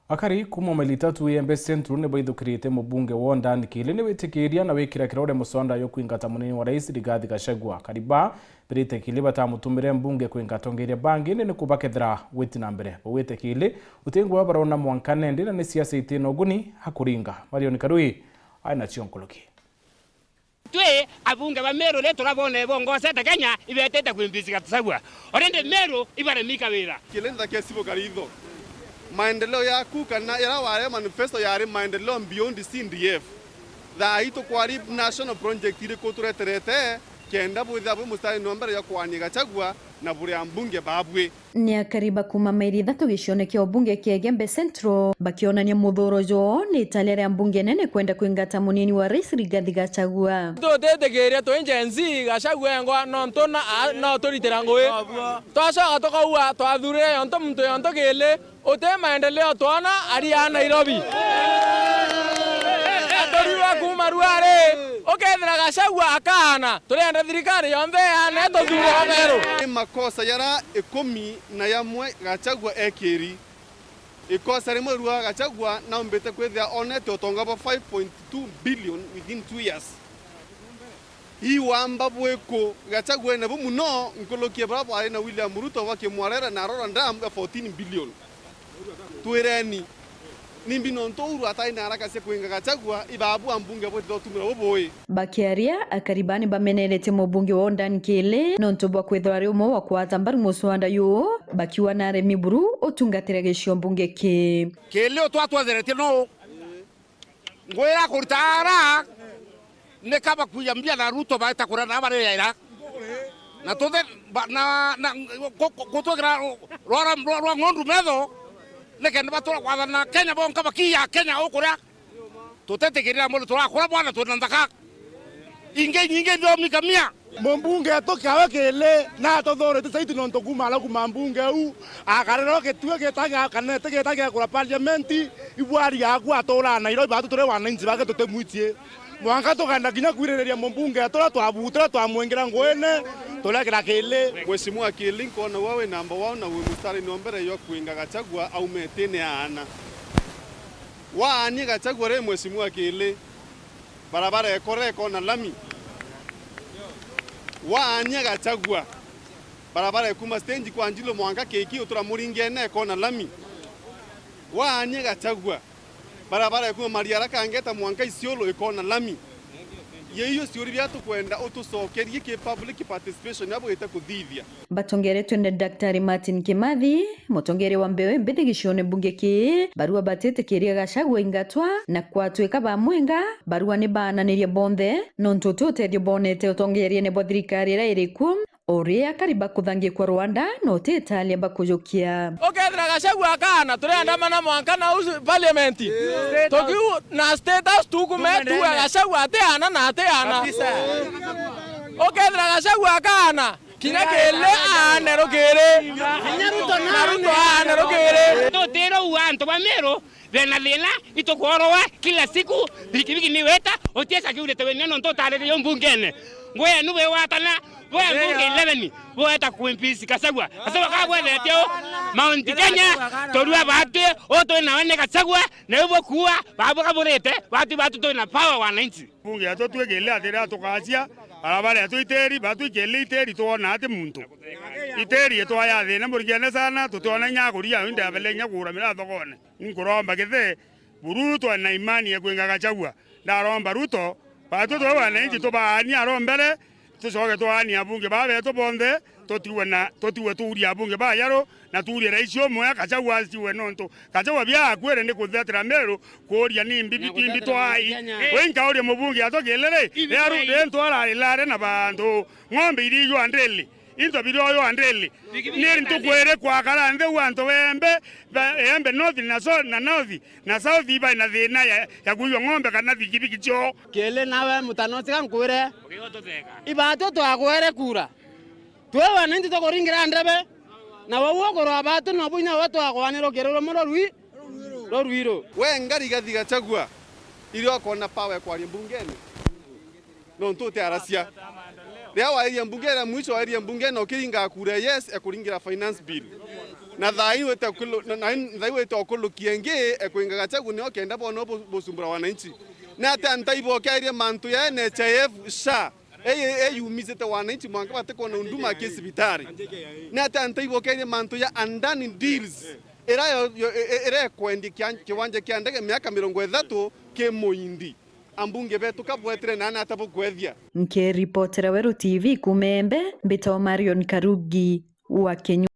Akari kuma meli tatu Embe Central ne baithukirite mubunge wa Ndani Kili ni witikiria na wikira kirore musonda yo kuingata munini wa rais Rigathi Gachagua. Kariba birite Kili batamutumire mbunge kuingata ongeria bangi ni kubakethera witina mbere. Wite Kili utingwa barona mwankane ndina ni siasa itino guni hakuringa. Marion Karui aina chionkoloki. Twe abunge ba Meru le turabone bongoza ta Kenya ibetete kuimbisiga Gachagua. Orende Meru ibare mika wira. Kilenda kesibo karidho. Maendeleo yaku kana era wale manifesto yari maendeleo beyond CNDF. Tha ito kwari national project ile kutureterete kenda bwitha bwe mustari nombere ya kwani Gachagua na bure ambunge babwe. Ni akariba kuma mairi thatu gicione kia obunge kia Embe Central bakionania muthuro jo ni talere ambunge nene kwenda kuingata munini wa rais Rigathi Gachagua. Tutetegeria to enjenzi Gachagua ngo nontona no turitera ngwe. Twacoka tukaua twathure yonto muntu yonto gele ote maendeleo twana ari ya Nairobi. Atoriwa kuma ruare okethera Gachagua akana turenda thirikari yonthe ya to thuro Meru. Makosa yara ekomi na yamwe Gachagua ekeri ikosa rimwe ruwa Gachagua na mbete kwethia onete otonga ba 5.2 billion within 2 years. Hii wamba bweko Gachagua na bumuno nkolokie brabo ari na William Ruto wakimwarera na rora ndam 14 billion. Tuireni nimbi nontouru ataina haraka se kuinga Gachagua ibabu ambunge bote dotumira boboe. Bakiaria akaribani bamenerete mubunge wa Ndani Kili nontobwa kwethwari umo wa kwata mbaru muswanda yo bakiwa na Remi Buru otungatira gishio mbunge ke. Kili otwatwatherete no ngwira kurtara ne kaba kuyambia na Ruto baita kurana bare yaira. Na tothe na kutwagira rora ngondu medo lekende batura kwathana Kenya bonka bakia Kenya ukura tutetegerera mulo turakura bwana tunandaka inge ndio mikamia mbunge atokawe Kili na tothorete saiti nonto kumala kuma mbunge u akarero ketue ketanga kanete ketanga kura parliament ibwari yakwa atora Nairobi batu tore wananchi bake totemuitie mwanga tokanda kinya kwirereria mbunge atora twabutra twamwengera ngwene tolekera Kili. Mheshimiwa Kili kona wawe namba wao na mustari nombere yo kuinga Gachagua au metene ana waani Gachagua re Mheshimiwa Kili barabara ekore kona lami waani Gachagua barabara ekuma stage kwa Njilo mwanga keki utura muringene kona lami waani Gachagua barabara ekuma Mariara kangeta mwanga Isiolo ekona lami yeyo siori byatu kwenda otusokerie ke public participation yabo eta kuthithia. Batongeretwe na Daktari Martin Kimathi mutongere wa Mbewe mbete gicione bunge ki barua batete keria Gachagua ingatwa na kwatweka ba mwenga barua ne bananirie bonthe nontoto terio bonete otongerie ne bothirikari ra iriku oria kariba kuthangie kwa Rwanda no tetalia bakujukia. Okethera Gachagua kana turenda mana mwankana parliament tokiu na status tukumetu Gachagua ateana na ateana okethera Gachagua kana kinya Kili anero kere Naruto anero kere totero uanto ba Meru venalena itokorowa kila siku bikibiki ni weta otiesa kiure teweneno ntotale yo mbungene ngoya nube watana boya mbunge 11 boeta kuimpisi Gachagua kabwe leteo Mount Kenya torua bate oto na wane Gachagua na yubo kuwa babu kaburete batu to na power wananchi bunge atotwe Kili atera tokacia barabara atoiteri batu Kili iteri tuona ate muntu iteri etwaya thina murigene sana tutona nyaguria inde abele nyagura mira thogone nkuromba gethe Buru to na imani ya kuinga Gachagua ndaromba Ruto batu to wananchi to baani arombere tucoke twani abunge babe to bonthe totiwe turia abunge ba yaro na turia rais omwe Gachagua asiwe nonto Gachagua bya kwere ndi kuthetera Meru kuria ni mbibi twai wenka uri mubunge atogelere yaru dentwara ilare na bantu ng'ombe iriyo andreli into biroyo andreli ni ntukwere kwa karanthe wanto wembe embe north na south iba na thina ya kuyo ng'ombe kana thigibiki cho Kili nawe mutanotika nkwire ibato twakwere kura twe wananchi tokoringira ndebe na wawo korwa batu no bunya watu akwaniro kerero mo ruiro wenga Rigathi Gachagua iri akona power kwa mbungene no ntote arasia ria wa iri mbungene mwisho wa iri mbungene okiringa kura yes ekuringira finance bill na thai wete okulu kienge kuinga Gachagua ni okenda bono bosumbura wananchi na ata ntaibokeria mantu ya NHIF SHA eyumizete wananchi mwanga bateko na unduma kesibitari na ata ntaibokeria mantu ya andani deals era kwendi kiwanja kia ndege miaka 30 ke Moindi ambunge betu kabwetere nana atabugwethia nke reportera Weru TV kumembe mbito Marion Karugi wa Kenya.